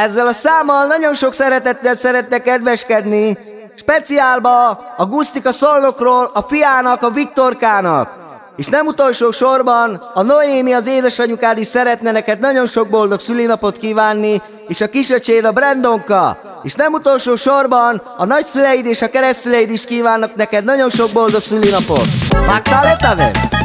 Ezzel a számmal nagyon sok szeretettel szeretnek kedveskedni, speciálba a Gusztika Szolnokról a fiának, a Viktorkának. És nem utolsó sorban a Noémi, az édesanyukád is szeretne neked nagyon sok boldog szülinapot kívánni, és a kisöcséd, a Brandonka. És nem utolsó sorban a nagyszüleid és a keresztszüleid is kívánnak neked nagyon sok boldog szülinapot. Vágtál le, Taver?